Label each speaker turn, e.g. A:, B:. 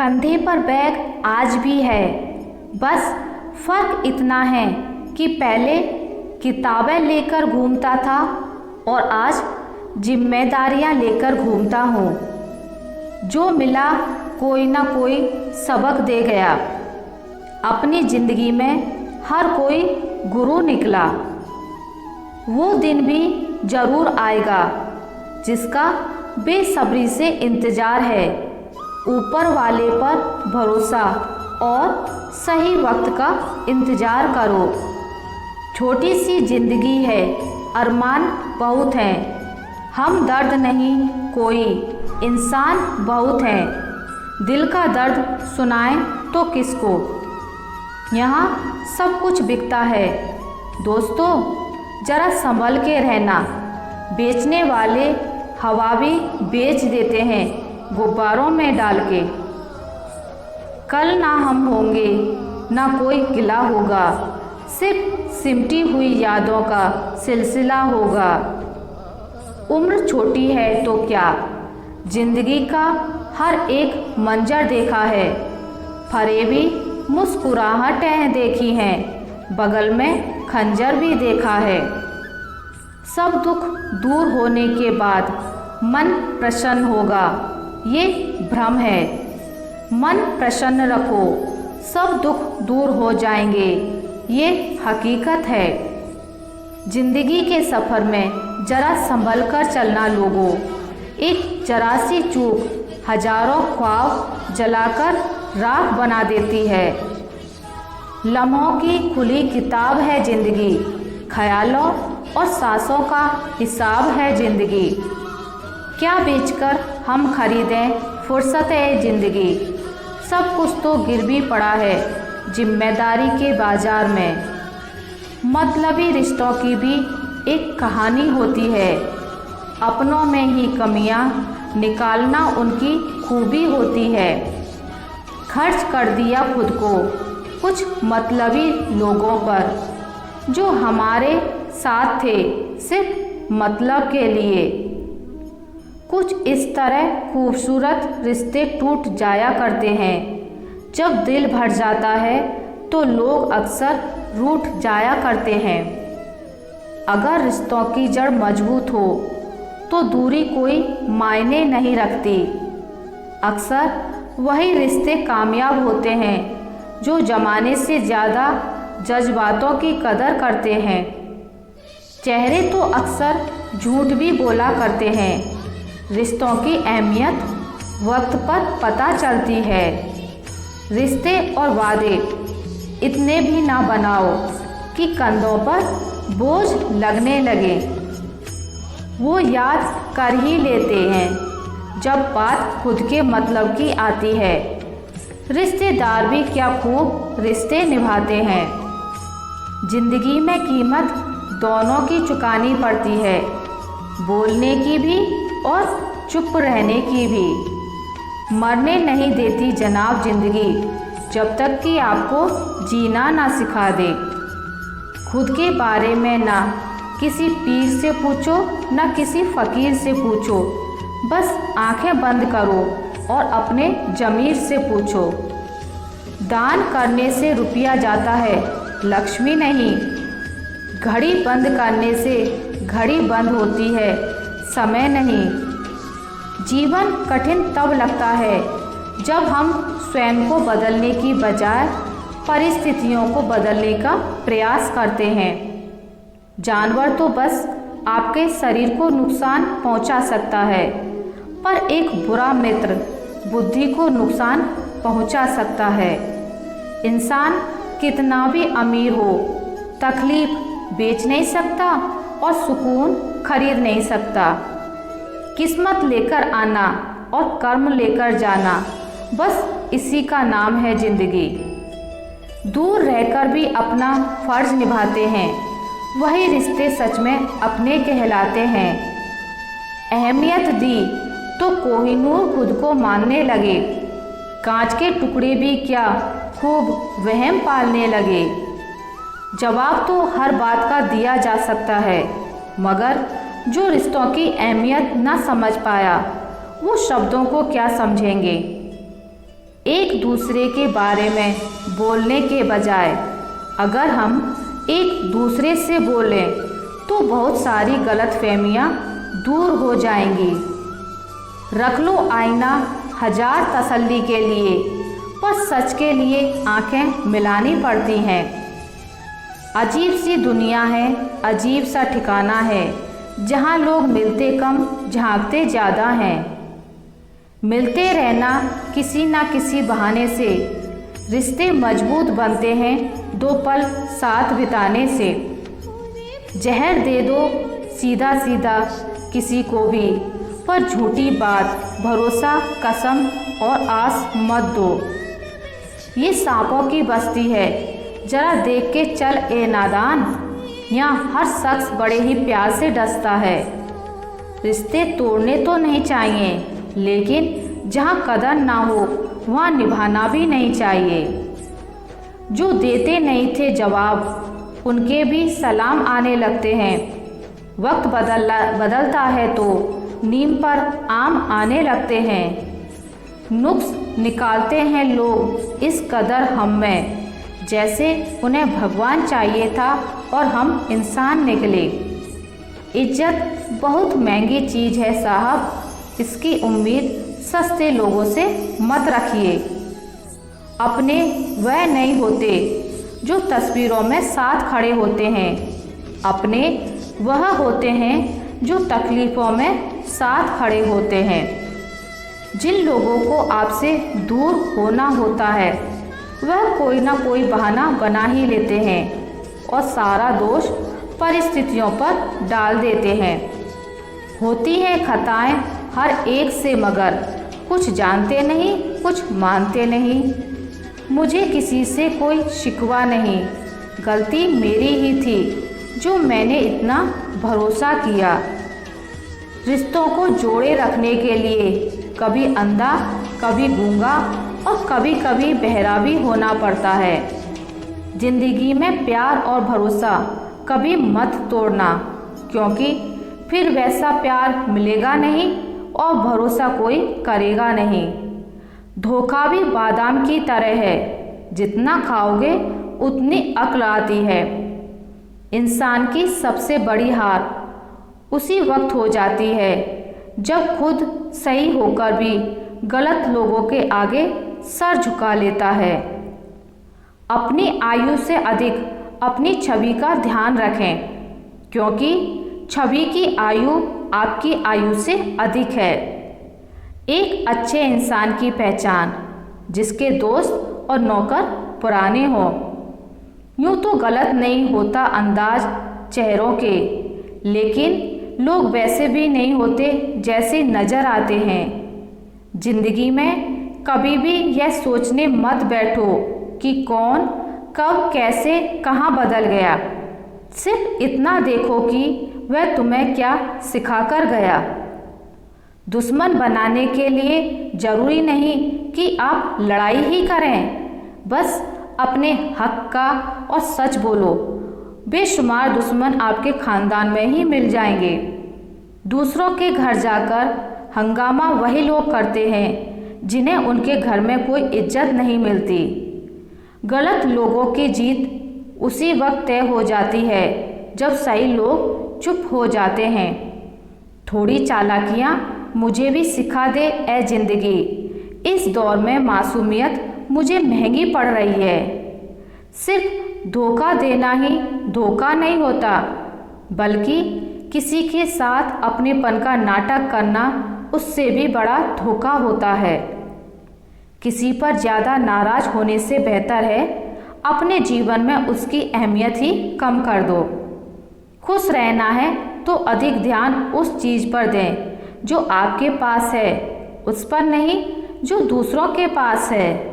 A: कंधे पर बैग आज भी है, बस फर्क इतना है कि पहले किताबें लेकर घूमता था और आज जिम्मेदारियां लेकर घूमता हूँ। जो मिला कोई ना कोई सबक दे गया। अपनी ज़िंदगी में हर कोई गुरु निकला। वो दिन भी ज़रूर आएगा जिसका बेसब्री से इंतज़ार है। ऊपर वाले पर भरोसा और सही वक्त का इंतज़ार करो। छोटी सी ज़िंदगी है, अरमान बहुत हैं। हम दर्द नहीं कोई, इंसान बहुत हैं। दिल का दर्द सुनाएं तो किसको। यहाँ सब कुछ बिकता है। दोस्तों ज़रा संभल के रहना। बेचने वाले हवा भी बेच देते हैं गुब्बारों में डाल के। कल ना हम होंगे ना कोई गिला होगा, सिर्फ सिमटी हुई यादों का सिलसिला होगा। उम्र छोटी है तो क्या, जिंदगी का हर एक मंजर देखा है। फरेबी मुस्कुराहटें देखी हैं, बगल में खंजर भी देखा है। सब दुख दूर होने के बाद मन प्रसन्न होगा, ये भ्रम है। मन प्रसन्न रखो, सब दुख दूर हो जाएंगे, ये हकीकत है। जिंदगी के सफ़र में ज़रा संभल कर चलना लोगों। एक जरा सी चूक हजारों ख्वाब जलाकर राख बना देती है। लम्हों की खुली किताब है ज़िंदगी, ख्यालों और सांसों का हिसाब है ज़िंदगी। क्या बेचकर हम खरीदें फुर्सत है ज़िंदगी। सब कुछ तो गिरवी पड़ा है जिम्मेदारी के बाजार में। मतलबी रिश्तों की भी एक कहानी होती है। अपनों में ही कमियां निकालना उनकी खूबी होती है। खर्च कर दिया खुद को कुछ मतलबी लोगों पर, जो हमारे साथ थे सिर्फ मतलब के लिए। कुछ इस तरह खूबसूरत रिश्ते टूट जाया करते हैं। जब दिल भर जाता है तो लोग अक्सर रूठ जाया करते हैं। अगर रिश्तों की जड़ मजबूत हो तो दूरी कोई मायने नहीं रखती। अक्सर वही रिश्ते कामयाब होते हैं जो ज़माने से ज़्यादा जज्बातों की कदर करते हैं। चेहरे तो अक्सर झूठ भी बोला करते हैं। रिश्तों की अहमियत वक्त पर पता चलती है। रिश्ते और वादे इतने भी ना बनाओ कि कंधों पर बोझ लगने लगे। वो याद कर ही लेते हैं जब बात खुद के मतलब की आती है। रिश्तेदार भी क्या खूब रिश्ते निभाते हैं। जिंदगी में कीमत दोनों की चुकानी पड़ती है, बोलने की भी और चुप रहने की भी। मरने नहीं देती जनाब जिंदगी जब तक कि आपको जीना ना सिखा दे। खुद के बारे में ना किसी पीर से पूछो ना किसी फ़कीर से पूछो। बस आंखें बंद करो और अपने ज़मीर से पूछो। दान करने से रुपया जाता है, लक्ष्मी नहीं। घड़ी बंद करने से घड़ी बंद होती है, समय नहीं। जीवन कठिन तब लगता है जब हम स्वयं को बदलने की बजाय परिस्थितियों को बदलने का प्रयास करते हैं। जानवर तो बस आपके शरीर को नुकसान पहुंचा सकता है, पर एक बुरा मित्र बुद्धि को नुकसान पहुंचा सकता है। इंसान कितना भी अमीर हो, तकलीफ बेच नहीं सकता और सुकून खरीद नहीं सकता। किस्मत लेकर आना और कर्म लेकर जाना, बस इसी का नाम है ज़िंदगी। दूर रहकर भी अपना फ़र्ज निभाते हैं, वही रिश्ते सच में अपने कहलाते हैं। अहमियत दी तो कोहिनूर खुद को मानने लगे। कांच के टुकड़े भी क्या खूब वहम पालने लगे। जवाब तो हर बात का दिया जा सकता है, मगर जो रिश्तों की अहमियत न समझ पाया वो शब्दों को क्या समझेंगे। एक दूसरे के बारे में बोलने के बजाय अगर हम एक दूसरे से बोलें तो बहुत सारी गलतफहमियां दूर हो जाएंगी। रख लो आईना हजार तसल्ली के लिए, पर सच के लिए आंखें मिलानी पड़ती हैं। अजीब सी दुनिया है, अजीब सा ठिकाना है, जहाँ लोग मिलते कम झांकते ज़्यादा हैं। मिलते रहना किसी न किसी बहाने से, रिश्ते मजबूत बनते हैं दो पल साथ बिताने से। जहर दे दो सीधा सीधा किसी को भी, पर झूठी बात, भरोसा, कसम और आस मत दो। ये सांपों की बस्ती है, जरा देख के चल ए नादान। यहाँ हर शख्स बड़े ही प्यार से डसता है। रिश्ते तोड़ने तो नहीं चाहिए, लेकिन जहाँ कदर ना हो वहाँ निभाना भी नहीं चाहिए। जो देते नहीं थे जवाब, उनके भी सलाम आने लगते हैं। वक्त बदलता है तो नीम पर आम आने लगते हैं। नुक्स निकालते हैं लोग इस कदर हम में, जैसे उन्हें भगवान चाहिए था और हम इंसान निकले। इज्जत बहुत महंगी चीज़ है साहब, इसकी उम्मीद सस्ते लोगों से मत रखिए। अपने वह नहीं होते जो तस्वीरों में साथ खड़े होते हैं, अपने वह होते हैं जो तकलीफ़ों में साथ खड़े होते हैं। जिन लोगों को आपसे दूर होना होता है वह कोई ना कोई बहाना बना ही लेते हैं और सारा दोष परिस्थितियों पर डाल देते हैं। होती हैं खताएं हर एक से, मगर कुछ जानते नहीं, कुछ मानते नहीं। मुझे किसी से कोई शिकवा नहीं, गलती मेरी ही थी जो मैंने इतना भरोसा किया। रिश्तों को जोड़े रखने के लिए कभी अंधा, कभी गूंगा और कभी कभी बहरा भी होना पड़ता है। जिंदगी में प्यार और भरोसा कभी मत तोड़ना, क्योंकि फिर वैसा प्यार मिलेगा नहीं और भरोसा कोई करेगा नहीं। धोखा भी बादाम की तरह है, जितना खाओगे उतनी अक्ल आती है। इंसान की सबसे बड़ी हार उसी वक्त हो जाती है जब खुद सही होकर भी गलत लोगों के आगे सर झुका लेता है। अपनी आयु से अधिक अपनी छवि का ध्यान रखें, क्योंकि छवि की आयु आपकी आयु से अधिक है। एक अच्छे इंसान की पहचान जिसके दोस्त और नौकर पुराने हों। यूँ तो गलत नहीं होता अंदाज चेहरों के, लेकिन लोग वैसे भी नहीं होते जैसे नज़र आते हैं। जिंदगी में कभी भी यह सोचने मत बैठो कि कौन कब कैसे कहाँ बदल गया। सिर्फ इतना देखो कि वह तुम्हें क्या सिखा कर गया। दुश्मन बनाने के लिए ज़रूरी नहीं कि आप लड़ाई ही करें, बस अपने हक का और सच बोलो। बेशुमार दुश्मन आपके खानदान में ही मिल जाएंगे। दूसरों के घर जाकर हंगामा वही लोग करते हैं जिन्हें उनके घर में कोई इज्जत नहीं मिलती। गलत लोगों की जीत उसी वक्त तय हो जाती है जब सही लोग चुप हो जाते हैं। थोड़ी चालाकियाँ मुझे भी सिखा दे ए जिंदगी, इस दौर में मासूमियत मुझे महंगी पड़ रही है। सिर्फ धोखा देना ही धोखा नहीं होता, बल्कि किसी के साथ अपनेपन का नाटक करना उससे भी बड़ा धोखा होता है। किसी पर ज़्यादा नाराज होने से बेहतर है अपने जीवन में उसकी अहमियत ही कम कर दो। खुश रहना है तो अधिक ध्यान उस चीज़ पर दें जो आपके पास है, उस पर नहीं जो दूसरों के पास है।